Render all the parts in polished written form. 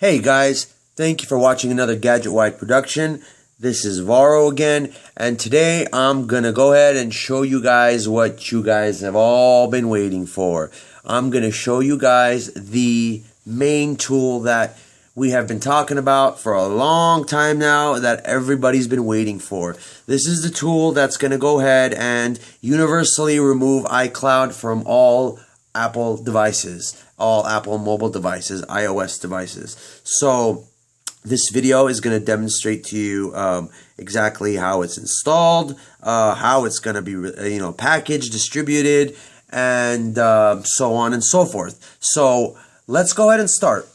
Hey guys, thank you for watching another GadgetWide production. This is Varo again, and today I'm gonna go ahead and show you guys what you guys have all been waiting for. I'm gonna show you guys the main tool that we have been talking about for a long time now that everybody's been waiting for. This is the tool that's gonna go ahead and universally remove iCloud from all Apple devices, all Apple mobile devices, iOS devices. So this video is going to demonstrate to you exactly how it's installed, how it's going to be packaged, distributed, and so on and so forth. So let's go ahead and start.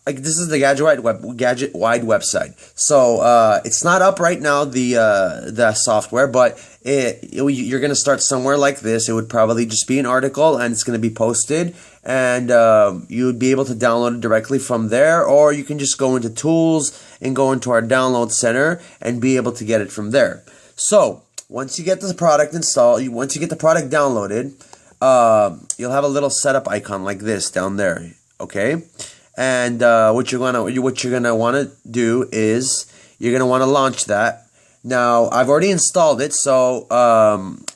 This is the GadgetWide website. So it's not up right now, the software, but you're going to start somewhere like this. It would probably just be an article, and it's going to be posted, and you would be able to download it directly from there, or you can just go into Tools and go into our Download Center and be able to get it from there. So once you get the product installed, once you get the product downloaded, you'll have a little setup icon like this down there. Okay. And what you're gonna want to do is you're gonna want to launch that. Now I've already installed it, so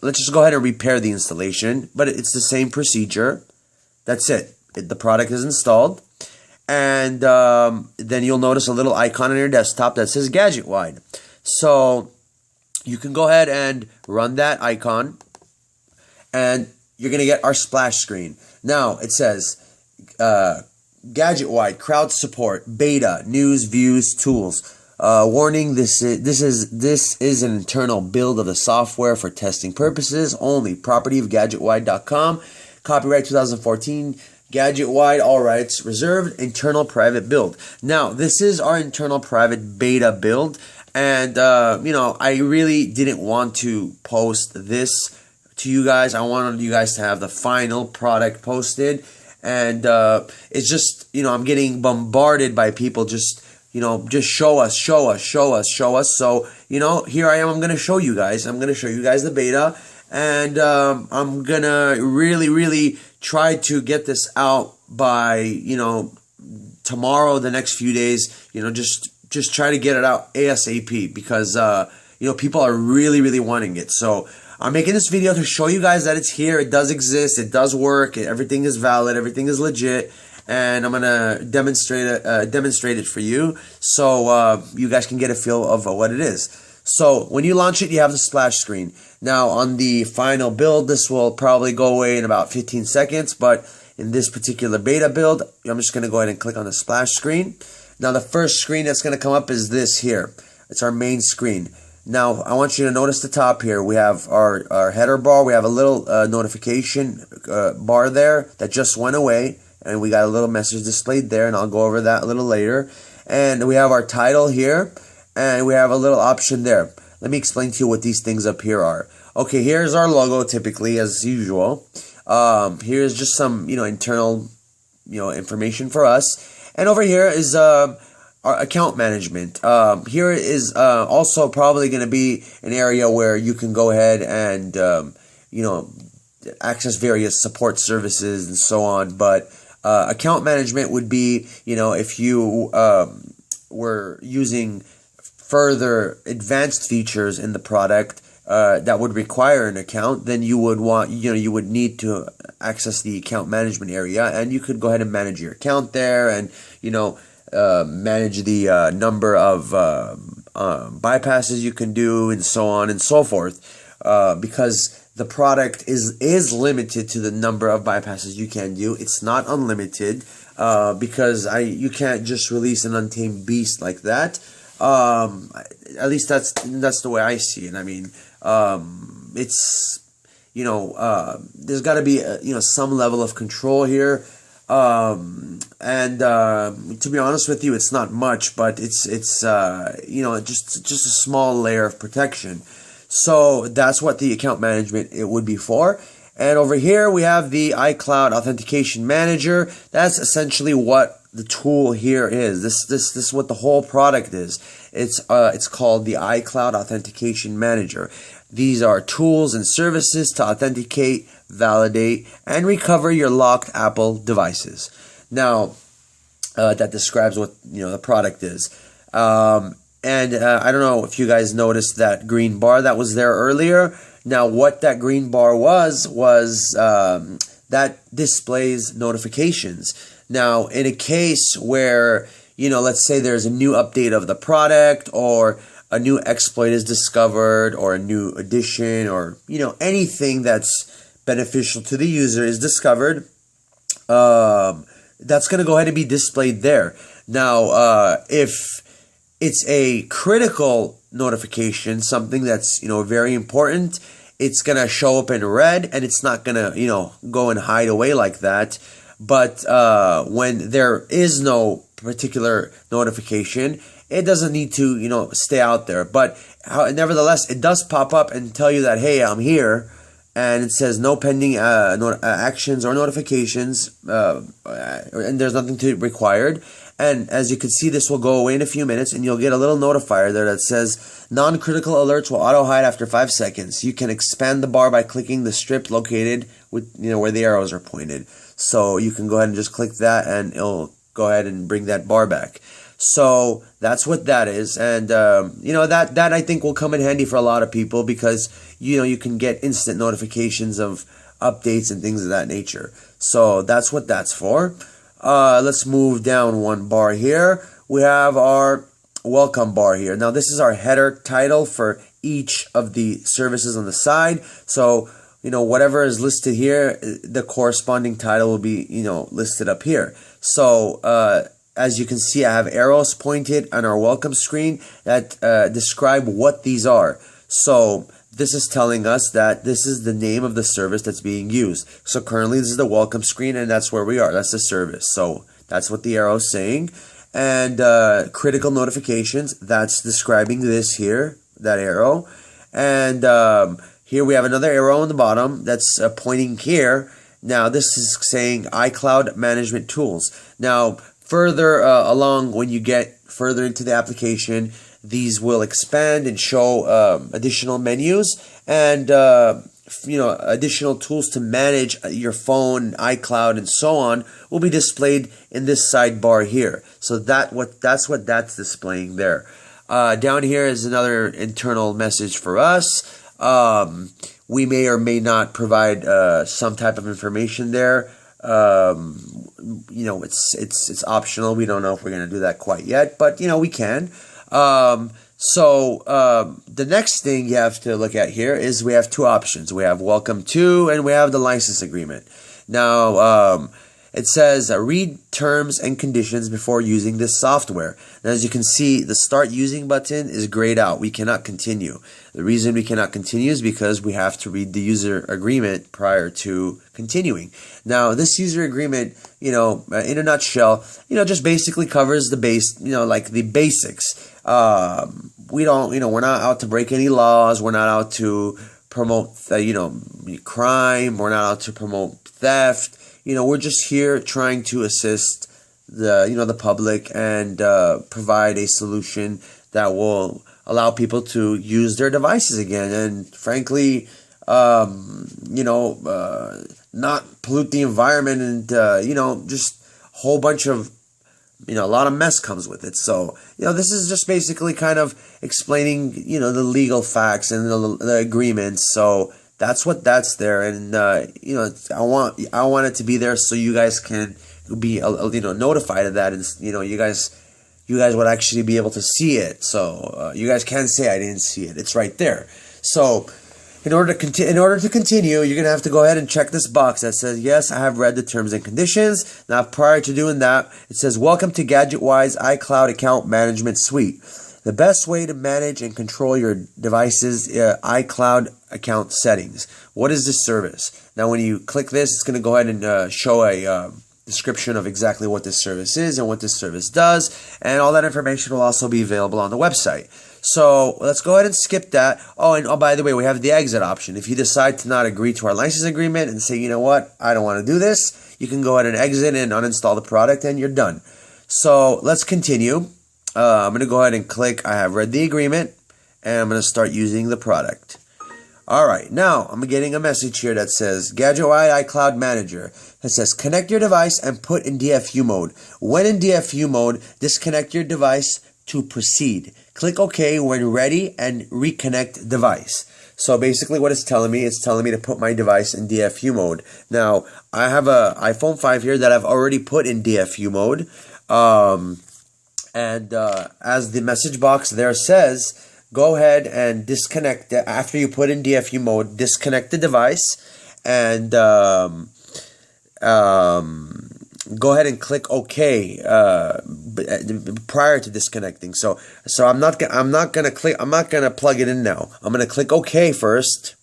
let's just go ahead and repair the installation. But it's the same procedure. That's it. The product is installed, and then you'll notice a little icon on your desktop that says GadgetWide. So you can go ahead and run that icon, and you're gonna get our splash screen. Now it says GadgetWide, crowd support, beta, news, views, tools. Warning: this is an internal build of the software for testing purposes only. Property of GadgetWide.com. Copyright 2014. GadgetWide, all rights reserved. Internal private build. Now this is our internal private beta build, and I really didn't want to post this to you guys. I wanted you guys to have the final product posted. And it's just, I'm getting bombarded by people just show us. So, here I am. I'm going to show you guys. I'm going to show you guys the beta. And I'm going to really try to get this out by, tomorrow, the next few days. Just try to get it out ASAP because, people are really wanting it. So I'm making this video to show you guys that it's here. It does exist. It does work. Everything is valid. Everything is legit. And I'm gonna demonstrate it for you, so you guys can get a feel of what it is. So when you launch it, you have the splash screen. Now on the final build, this will probably go away in about 15 seconds. But in this particular beta build, I'm just gonna go ahead and click on the splash screen. Now the first screen that's gonna come up is this here. It's our main screen. Now, I want you to notice the top here. We have our header bar. We have a little notification bar there that just went away. And we got a little message displayed there, and I'll go over that a little later. And we have our title here, and we have a little option there. Let me explain to you what these things up here are. Okay, here's our logo typically, as usual. Here's just some, internal, information for us. And over here is our account management. Here is also probably going to be an area where you can go ahead and access various support services and so on. But account management would be, if you were using further advanced features in the product that would require an account, then you would want, you would need to access the account management area, and you could go ahead and manage your account there, and manage the number of bypasses you can do, and so on and so forth, because the product is limited to the number of bypasses you can do. It's not unlimited, because you can't just release an untamed beast like that. At least that's the way I see it. I mean, it's there's got to be some level of control here. And to be honest with you, it's not much, but it's just a small layer of protection. So that's what the account management it would be for. And over here we have the iCloud Authentication Manager. That's essentially what the tool here is. This is what the whole product is. It's called the iCloud Authentication Manager. These are tools and services to authenticate, validate, and recover your locked Apple devices. Now, that describes what the product is. And I don't know if you guys noticed that green bar that was there earlier. Now, what that green bar was that displays notifications. Now, in a case where, let's say there's a new update of the product, or a new exploit is discovered, or a new addition, or, anything that's beneficial to the user is discovered, that's going to go ahead and be displayed there. Now, if it's a critical notification, something that's, very important, it's going to show up in red, and it's not going to, go and hide away like that. But when there is no particular notification, it doesn't need to, stay out there. But nevertheless, it does pop up and tell you that, hey, I'm here. And it says no pending actions or notifications, and there's nothing required. And as you can see, this will go away in a few minutes, and you'll get a little notifier there that says non-critical alerts will auto-hide after 5 seconds. You can expand the bar by clicking the strip located with where the arrows are pointed. So you can go ahead and just click that, and it'll go ahead and bring that bar back. So that's what that is, and that I think will come in handy for a lot of people, because you can get instant notifications of updates and things of that nature. So that's what that's for. Let's move down one bar here. We have our welcome bar here. Now, this is our header title for each of the services on the side. So whatever is listed here, the corresponding title will be listed up here. So as you can see, I have arrows pointed on our welcome screen that describe what these are. So this is telling us that this is the name of the service that's being used. So currently this is the welcome screen, and that's where we are. That's the service. So that's what the arrow is saying. And critical notifications, that's describing this here, that arrow. And here we have another arrow on the bottom that's pointing here. Now this is saying iCloud management tools. Now further along, when you get further into the application, these will expand and show additional menus and additional tools to manage your phone, iCloud, and so on will be displayed in this sidebar here. So that's what that's displaying there. Down here is another internal message for us. We may or may not provide some type of information there. It's optional. We don't know if we're going to do that quite yet, but we can. The next thing you have to look at here is we have two options. We have welcome to, and we have the license agreement. Now, it says read terms and conditions before using this software. And as you can see, the start using button is grayed out. We cannot continue. The reason we cannot continue is because we have to read the user agreement prior to continuing. Now, this user agreement, in a nutshell, just basically covers the base, like the basics. We don't, we're not out to break any laws. We're not out to promote, crime. We're not out to promote theft. We're just here trying to assist the public and provide a solution that will allow people to use their devices again, and frankly, not pollute the environment, and just a whole bunch of a lot of mess comes with it. So this is just basically kind of explaining the legal facts and the agreements. So that's what that's there, and I want it to be there so you guys can be notified of that, and you guys would actually be able to see it. So you guys can say I didn't see it. It's right there. So in order to continue, you're gonna have to go ahead and check this box that says yes, I have read the terms and conditions. Now, prior to doing that, it says welcome to GadgetWide's iCloud account management suite. The best way to manage and control your device's iCloud account settings. What is this service? Now, when you click this, it's going to go ahead and show a description of exactly what this service is and what this service does, and all that information will also be available on the website. So let's go ahead and skip that. Oh, by the way, we have the exit option. If you decide to not agree to our license agreement and say, you know what, I don't want to do this, you can go ahead and exit and uninstall the product, and you're done. So let's continue. I'm going to go ahead and click I have read the agreement, and I'm going to start using the product. Alright, now I'm getting a message here that says GadgetWide iCloud Manager. It says connect your device and put in DFU mode. When in DFU mode, disconnect your device to proceed. Click OK when ready and reconnect device. So basically what it's telling me to put my device in DFU mode. Now, I have a iPhone 5 here that I've already put in DFU mode. As the message box there says, go ahead and disconnect it. After you put in DFU mode, disconnect the device and go ahead and click OK prior to disconnecting. So I'm not gonna plug it in now. I'm gonna click OK first.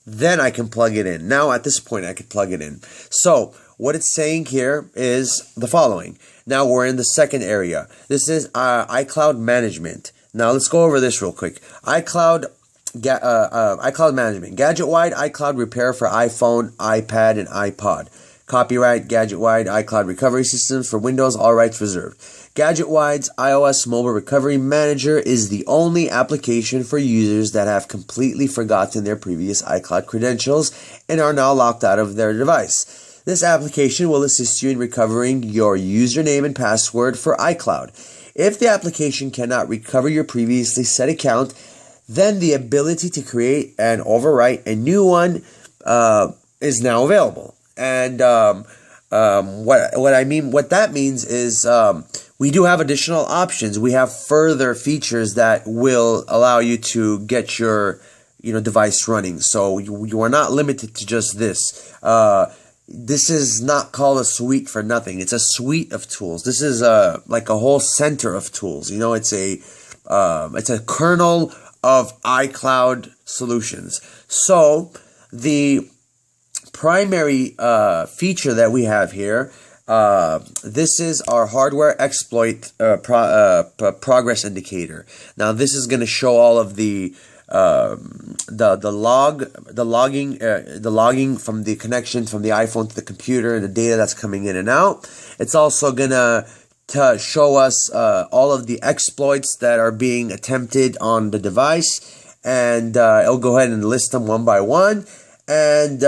Then I can plug it in. Now at this point I can plug it in. So what it's saying here is the following. Now we're in the second area. This is iCloud management. Now let's go over this real quick. iCloud management. GadgetWide iCloud repair for iPhone, iPad, and iPod. Copyright GadgetWide iCloud recovery systems for Windows, all rights reserved. GadgetWide's iOS mobile recovery manager is the only application for users that have completely forgotten their previous iCloud credentials and are now locked out of their device. This application will assist you in recovering your username and password for iCloud. If the application cannot recover your previously set account, then the ability to create and overwrite a new one is now available. And what that means is we do have additional options. We have further features that will allow you to get your device running. So you are not limited to just this. This is not called a suite for nothing. It's a suite of tools. This is like a whole center of tools. It's a kernel of iCloud solutions. So the primary feature that we have here, this is our hardware exploit progress indicator. Now this is going to show all of the logging from the connection from the iPhone to the computer and the data that's coming in and out. It's also gonna show us all of the exploits that are being attempted on the device, and it'll go ahead and list them one by one. And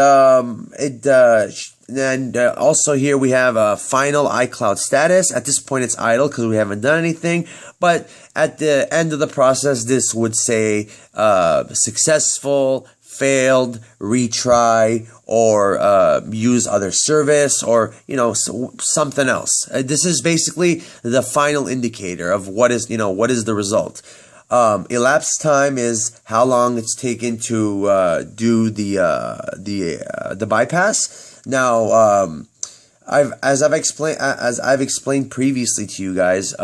also here we have a final iCloud status. At this point it's idle because we haven't done anything, but at the end of the process this would say successful, failed, retry, or use other service, or something else. This is basically the final indicator of what is the result. Elapsed time is how long it's taken to do the bypass. Now, as I've explained previously to you guys,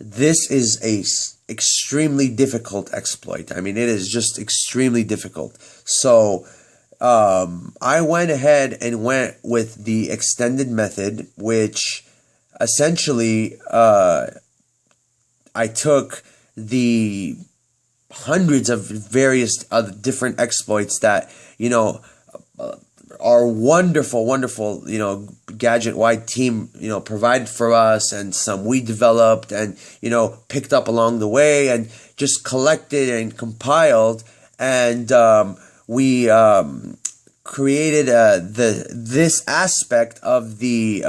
this is a extremely difficult exploit. I mean, it is just extremely difficult. So I went ahead and went with the extended method, which essentially I took the hundreds of various other different exploits that our wonderful GadgetWide team provided for us, and some we developed and picked up along the way and just collected and compiled, and we created this aspect of the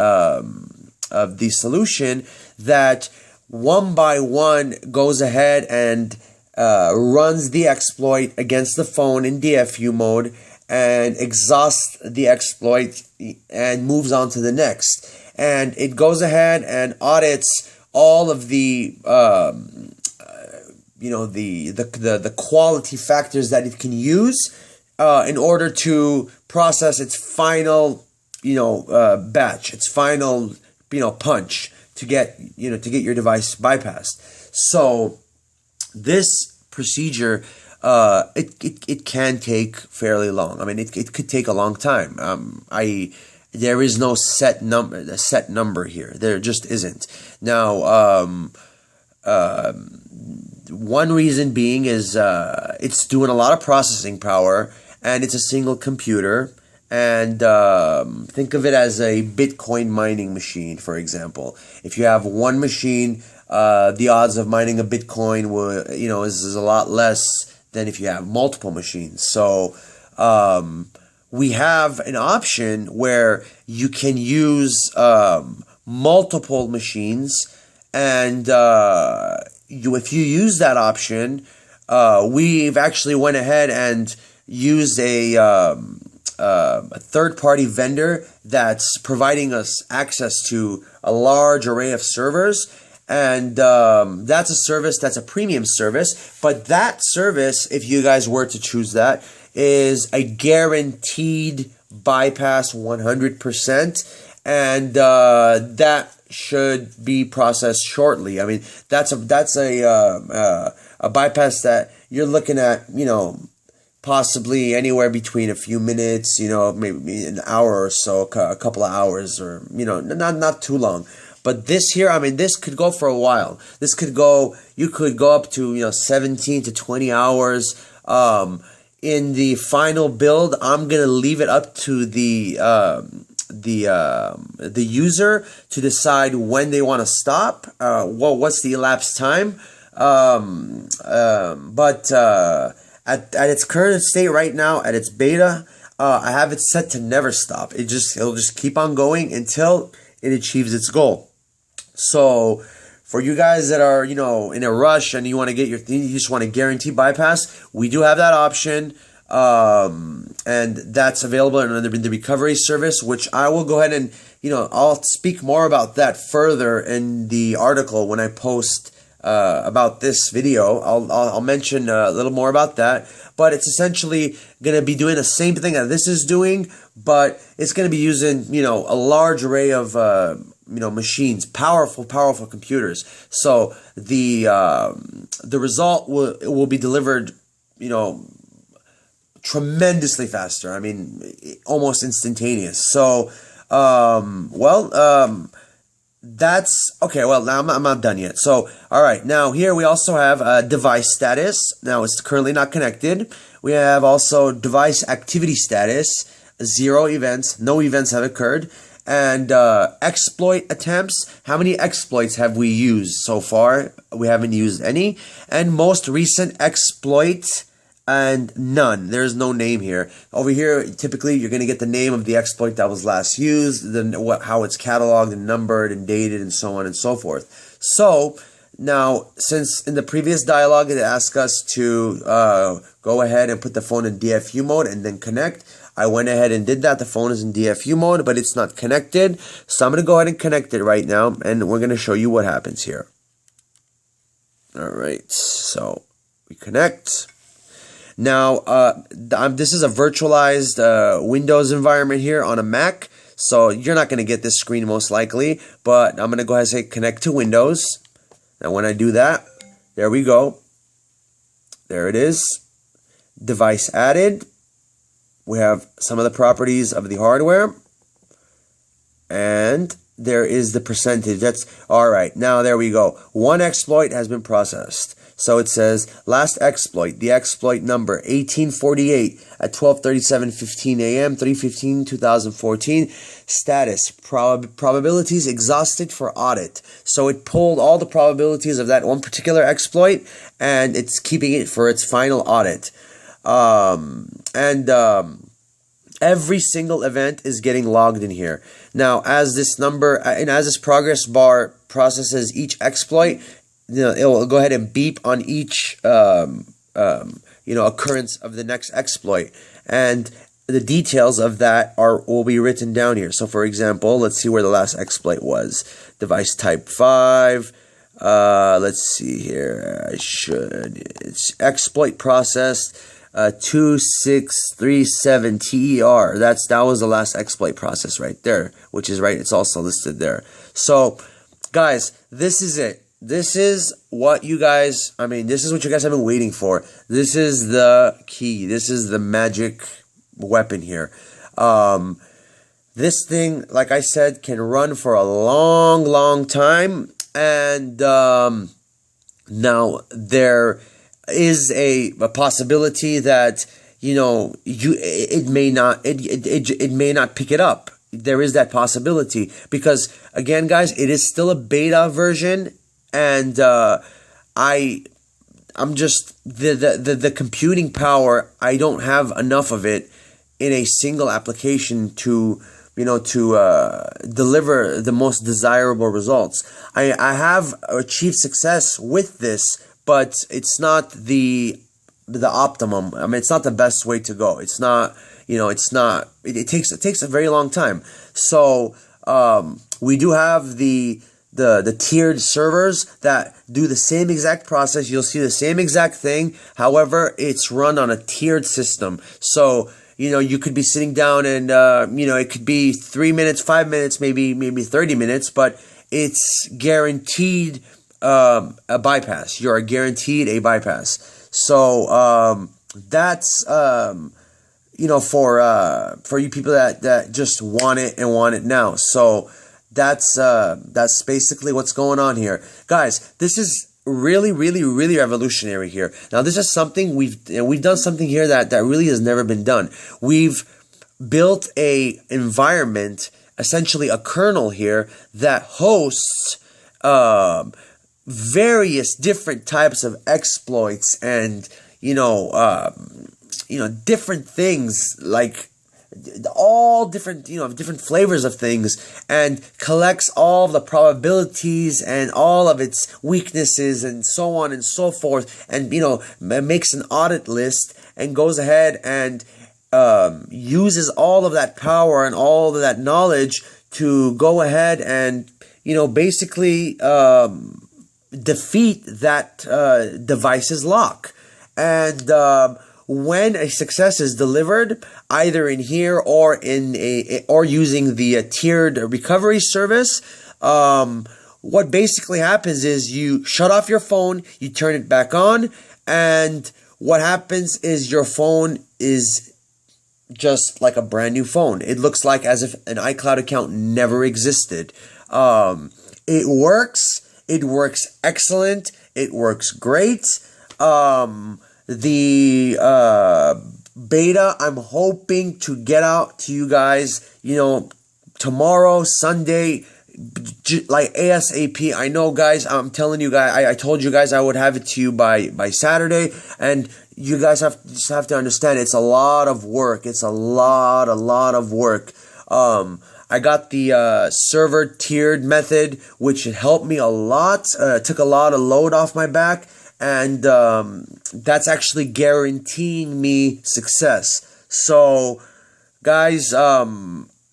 solution that one by one goes ahead and runs the exploit against the phone in DFU mode and exhausts the exploit and moves on to the next. And it goes ahead and audits all of the the quality factors that it can use in order to process its final batch, its final punch to get your device bypassed. So this procedure, it can take fairly long. I mean, it could take a long time. There is no set number here. There just isn't. Now, one reason being is it's doing a lot of processing power, and it's a single computer. And think of it as a Bitcoin mining machine, for example. If you have one machine, the odds of mining a Bitcoin is a lot less than if you have multiple machines. So we have an option where you can use multiple machines, and if you use that option, we've actually went ahead and used a third-party vendor that's providing us access to a large array of servers. And that's a service, that's a premium service. But that service, if you guys were to choose that, is a guaranteed bypass 100%. And that should be processed shortly. I mean, that's a bypass that you're looking at, possibly anywhere between a few minutes, maybe an hour or so, a couple of hours, or, not too long. But this here, I mean, this could go for a while. You could go up to, 17 to 20 hours. In the final build, I'm going to leave it up to the user to decide when they want to stop. What's the elapsed time? But at its current state right now, at its beta, I have it set to never stop. It'll just keep on going until it achieves its goal. So for you guys that are, in a rush and you want to get you just want to guarantee bypass, we do have that option. And that's available in the recovery service, which I will go ahead and, I'll speak more about that further in the article when I post about this video. I'll mention a little more about that, but it's essentially going to be doing the same thing that this is doing, but it's going to be using, a large array of, machines, powerful computers. So the result will be delivered, tremendously faster. I mean, almost instantaneous. So, that's okay. Well, now I'm not done yet. So, all right. Now here we also have device status. Now it's currently not connected. We have also device activity status. 0 events. No events have occurred. And exploit attempts. How many exploits have we used so far? We haven't used any. And most recent exploit. And none. There's no name here. Over here, typically, you're going to get the name of the exploit that was last used, how it's cataloged and numbered and dated, and so on and so forth. So, now, since in the previous dialogue, it asked us to go ahead and put the phone in DFU mode and then connect, I went ahead and did that. The phone is in DFU mode, but it's not connected. So, I'm going to go ahead and connect it right now, and we're going to show you what happens here. Alright, so we connect. Now, this is a virtualized Windows environment here on a Mac, so you're not going to get this screen most likely, but I'm going to go ahead and say connect to Windows. Now, when I do that, there we go. There it is. Device added. We have some of the properties of the hardware, and there is the percentage. That's all right. Now, there we go. One exploit has been processed. So it says, last exploit, the exploit number 1848 at 12:37:15 a.m., 3/15/2014. Status, probabilities exhausted for audit. So it pulled all the probabilities of that one particular exploit, and it's keeping it for its final audit. Every single event is getting logged in here. Now, as this number, and as this progress bar processes each exploit, it will go ahead and beep on each, occurrence of the next exploit, and the details of that will be written down here. So, for example, let's see where the last exploit was. Device type 5. Let's see here. It's exploit processed 2637 TER. That was the last exploit process right there, which is right. It's also listed there. So, guys, this is it. This is what you guys have been waiting for. This is the key. This is the magic weapon here. This thing, like I said, can run for a long, long time. And now there is a possibility that, it may not pick it up. There is that possibility because, again, guys, it is still a beta version. And I I'm just the computing power. I don't have enough of it in a single application to deliver the most desirable results. I have achieved success with this, but it's not the optimum. I mean, it's not the best way to go. It's not, it takes a very long time. So we do have the tiered servers that do the same exact process. You'll see the same exact thing. However, it's run on a tiered system. So you could be sitting down and, it could be 3 minutes, 5 minutes, maybe 30 minutes, but it's guaranteed a bypass. You're guaranteed a bypass. So that's, for you people that just want it and want it now. So that's basically what's going on here. Guys, this is really, really, really revolutionary here. Now, this is something we've done something here that really has never been done. We've built a environment, essentially a kernel here that hosts various different types of exploits and different things, like all different different flavors of things, and collects all of the probabilities and all of its weaknesses and so on and so forth, and makes an audit list and goes ahead and uses all of that power and all of that knowledge to go ahead and basically defeat that device's lock. And when a success is delivered, either in here or or using the tiered recovery service, what basically happens is you shut off your phone, you turn it back on, and what happens is your phone is just like a brand new phone. It looks like as if an iCloud account never existed. It works. It works excellent. It works great. The beta, I'm hoping to get out to you guys, tomorrow, Sunday, like ASAP. I know, guys, I'm telling you guys, I told you guys I would have it to you by Saturday, and you guys have to understand, it's a lot of work. It's a lot of work. I got the server tiered method, which helped me a lot. Took a lot of load off my back. And that's actually guaranteeing me success. So, guys,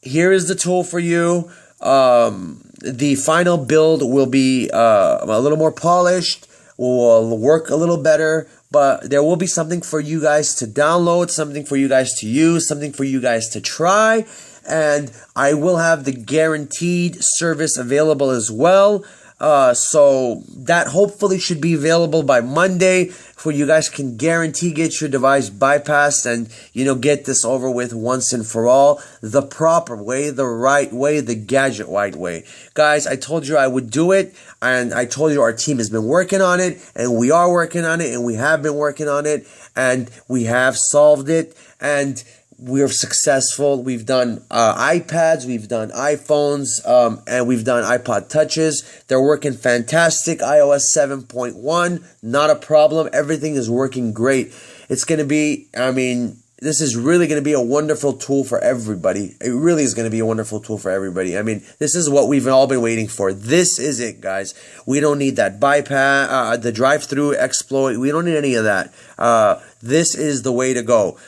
here is the tool for you. The final build will be a little more polished, will work a little better, but there will be something for you guys to download, something for you guys to use, something for you guys to try, and I will have the guaranteed service available as well. So that hopefully should be available by Monday, where you guys can guarantee get your device bypassed and, get this over with once and for all, the proper way, the right way, the GadgetWide way. Guys, I told you I would do it, and I told you our team has been working on it, and we are working on it, and we have been working on it, and we have solved it, and we're successful. We've done iPads, we've done iPhones, and we've done iPod touches. They're working fantastic. iOS 7.1, not a problem. Everything is working great. It's going to be, this is really going to be a wonderful tool for everybody. It really is going to be a wonderful tool for everybody. This is what we've all been waiting for. This is it, guys. We don't need that bypass, the drive-through exploit. We don't need any of that. This is the way to go.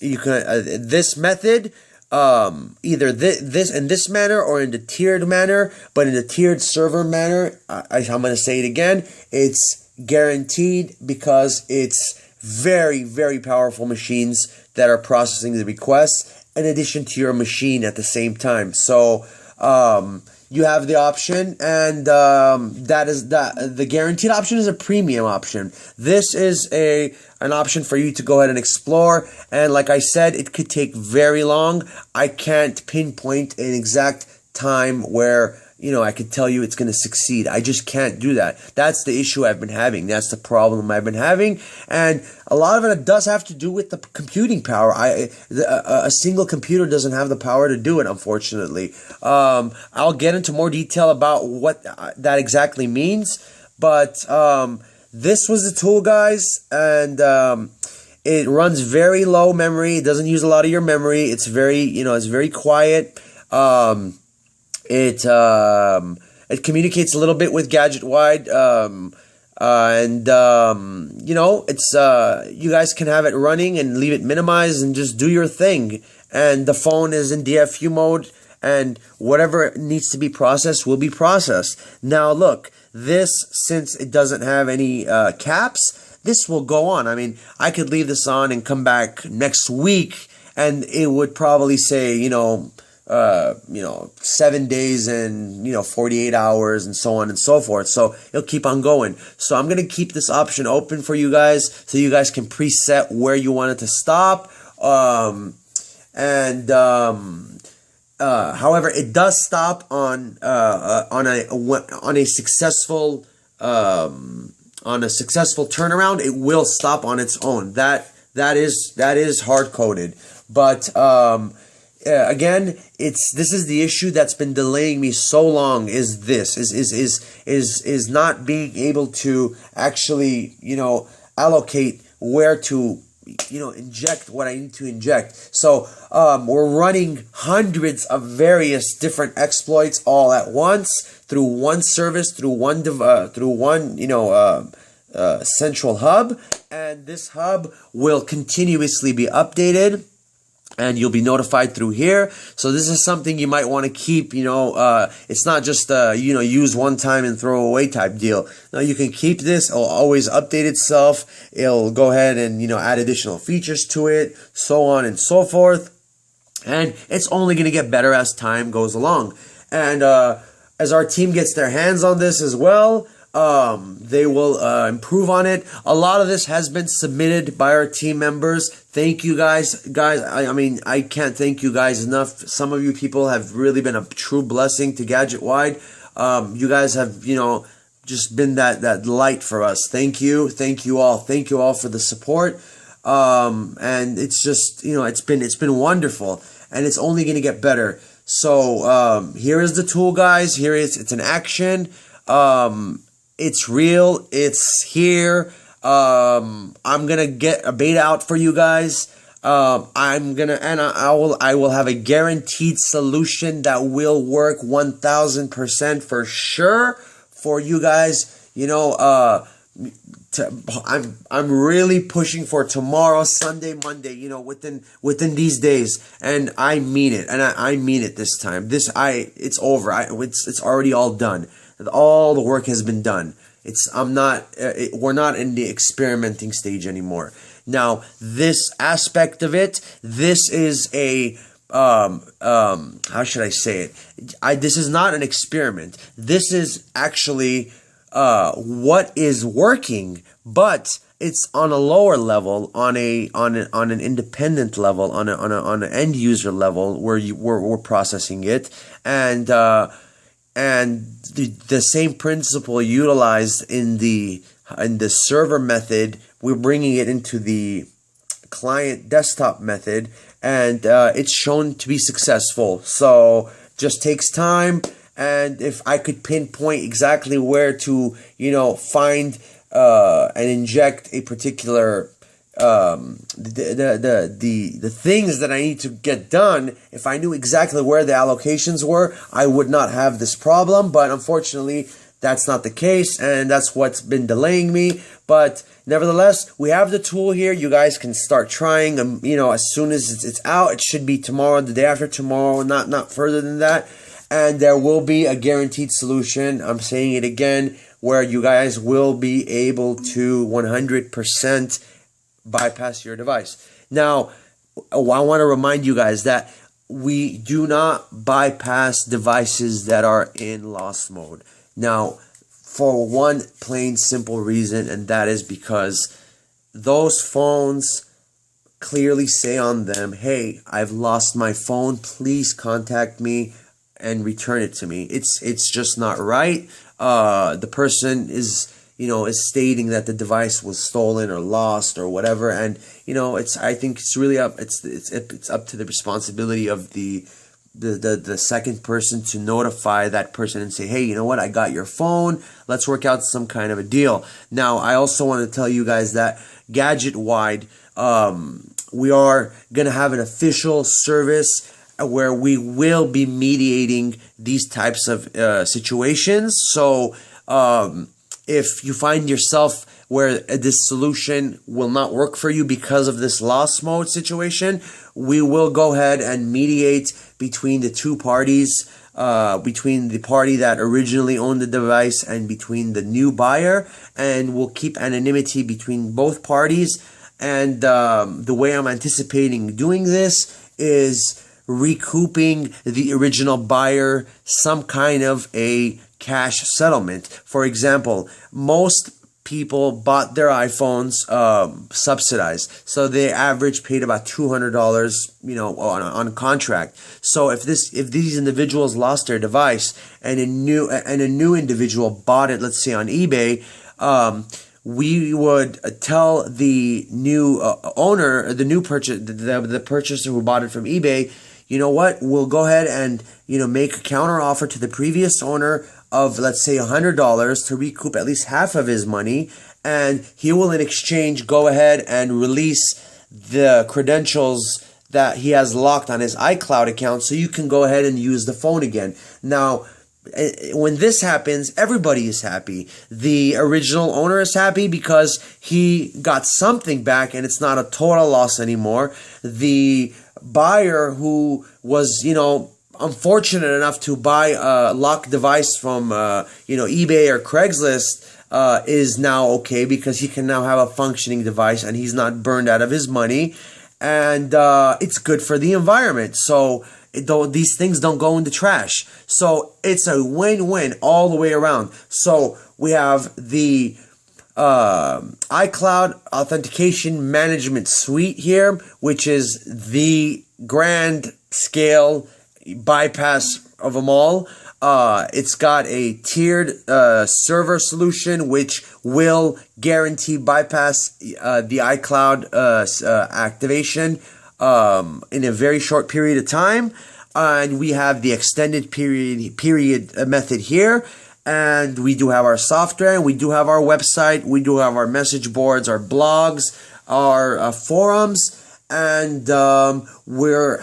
You can this method, either this in this manner or in the tiered manner, but in the tiered server manner, I'm going to say it again, it's guaranteed because it's very, very powerful machines that are processing the requests in addition to your machine at the same time. So you have the option, and the guaranteed option is a premium option. This is an option for you to go ahead and explore, and like I said, it could take very long. I can't pinpoint an exact time where I could tell you it's going to succeed. I just can't do that. That's the issue I've been having. That's the problem I've been having. And a lot of it does have to do with the computing power. A single computer doesn't have the power to do it, unfortunately. I'll get into more detail about what that exactly means. But this was the tool, guys, and it runs very low memory. It doesn't use a lot of your memory. It's very, it's very quiet. It communicates a little bit with GadgetWide, it's you guys can have it running and leave it minimized and just do your thing. And the phone is in DFU mode, and whatever needs to be processed will be processed. Now, look, this, since it doesn't have any caps, this will go on. I mean, I could leave this on and come back next week, and it would probably say, 7 days and 48 hours and so on and so forth. So it'll keep on going. So I'm gonna keep this option open for you guys, so you guys can preset where you want it to stop. However, it does stop on a successful turnaround. It will stop on its own. That is hard coded, but again, this is the issue that's been delaying me so long. Is not being able to actually allocate where to inject what I need to inject. So we're running hundreds of various different exploits all at once through one service, through one central hub, and this hub will continuously be updated, and you'll be notified through here. So this is something you might want to keep. It's not just use one time and throw away type deal. No, you can keep this. It'll always update itself. It'll go ahead and add additional features to it, so on and so forth. And it's only going to get better as time goes along. And as our team gets their hands on this as well, they will improve on it. A lot of this has been submitted by our team members. Thank you guys. I mean, I can't thank you guys enough. Some of you people have really been a true blessing to GadgetWide. You guys have, just been that light for us. Thank you all. Thank you all for the support. And it's just, it's been wonderful, and it's only going to get better. So here is the tool, guys. It's an action. It's real. It's here. I'm gonna get a beta out for you guys. I will have a guaranteed solution that will work 1000% for sure for you guys. I'm really pushing for tomorrow, Sunday, Monday. Within these days, and I mean it. And I mean it this time. It's over. It's already all done. All the work has been done. We're not in the experimenting stage anymore. Now, this aspect of it, this is a, how should I say it? This is not an experiment. This is actually, what is working, but it's on a lower level, on an independent level, on an end user level, where we're processing it, and the same principle utilized in the server method, we're bringing it into the client desktop method, and it's shown to be successful. So just takes time, and if I could pinpoint exactly where to find and inject a particular the things that I need to get done, if I knew exactly where the allocations were, I would not have this problem. But unfortunately, that's not the case, and that's what's been delaying me. But nevertheless, we have the tool here. You guys can start trying. As soon as it's out, it should be tomorrow, the day after tomorrow, not further than that. And there will be a guaranteed solution. I'm saying it again, where you guys will be able to 100% bypass your device. Now, I want to remind you guys that we do not bypass devices that are in lost mode. Now, for one plain simple reason, and that is because those phones clearly say on them, hey, I've lost my phone, please contact me and return it to me. It's just not right. The person is stating that the device was stolen or lost or whatever, and I think it's really up. It's up to the responsibility of the the second person to notify that person and say, hey, you know what, I got your phone, let's work out some kind of a deal. Now, I also want to tell you guys that GadgetWide, we are going to have an official service where we will be mediating these types of situations. So if you find yourself where this solution will not work for you because of this lost mode situation, we will go ahead and mediate between the two parties, between the party that originally owned the device and between the new buyer, and we'll keep anonymity between both parties. And the way I'm anticipating doing this is recouping the original buyer some kind of a cash settlement. For example, most people bought their iPhones subsidized, so they average paid about $200, on contract. So if these individuals lost their device and a new individual bought it, let's say on eBay, we would tell the new owner, the purchaser who bought it from eBay, you know what, we'll go ahead and make a counter offer to the previous owner of, let's say, $100 to recoup at least half of his money, and he will in exchange go ahead and release the credentials that he has locked on his iCloud account, so you can go ahead and use the phone again. Now, when this happens, everybody is happy. The original owner is happy because he got something back and it's not a total loss anymore. The buyer who was, unfortunate enough to buy a locked device from, eBay or Craigslist, is now okay because he can now have a functioning device and he's not burned out of his money. And it's good for the environment. So these things don't go in the trash. So it's a win-win all the way around. So we have the iCloud Authentication Management Suite here, which is the grand scale bypass of them all. It's got a tiered server solution which will guarantee bypass the iCloud activation in a very short period of time. And we have the extended period method here. And we do have our software, we do have our website, we do have our message boards, our blogs, our forums, and we're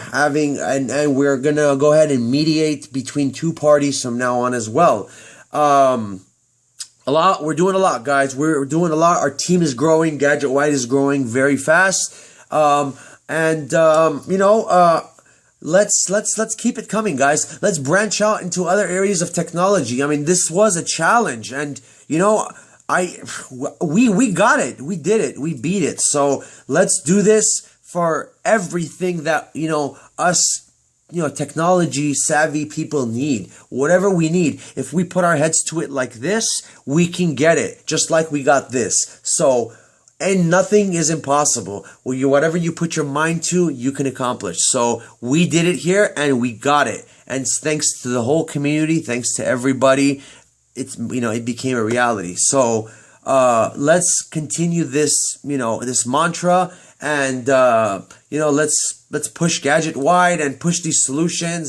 gonna go ahead and mediate between two parties from now on as well. We're doing a lot, guys. We're doing a lot. Our team is growing. GadgetWide is growing very fast. Let's keep it coming, guys. Let's branch out into other areas of technology. I mean, this was a challenge, and we got it. We did it. We beat it. So let's do this for everything that us technology savvy people need. Whatever we need, if we put our heads to it like this, we can get it. Just like we got this. So. And nothing is impossible. Whatever you put your mind to, you can accomplish. So we did it here and we got it. And thanks to the whole community, thanks to everybody, it became a reality. So let's continue this, this mantra, and let's push GadgetWide and push these solutions.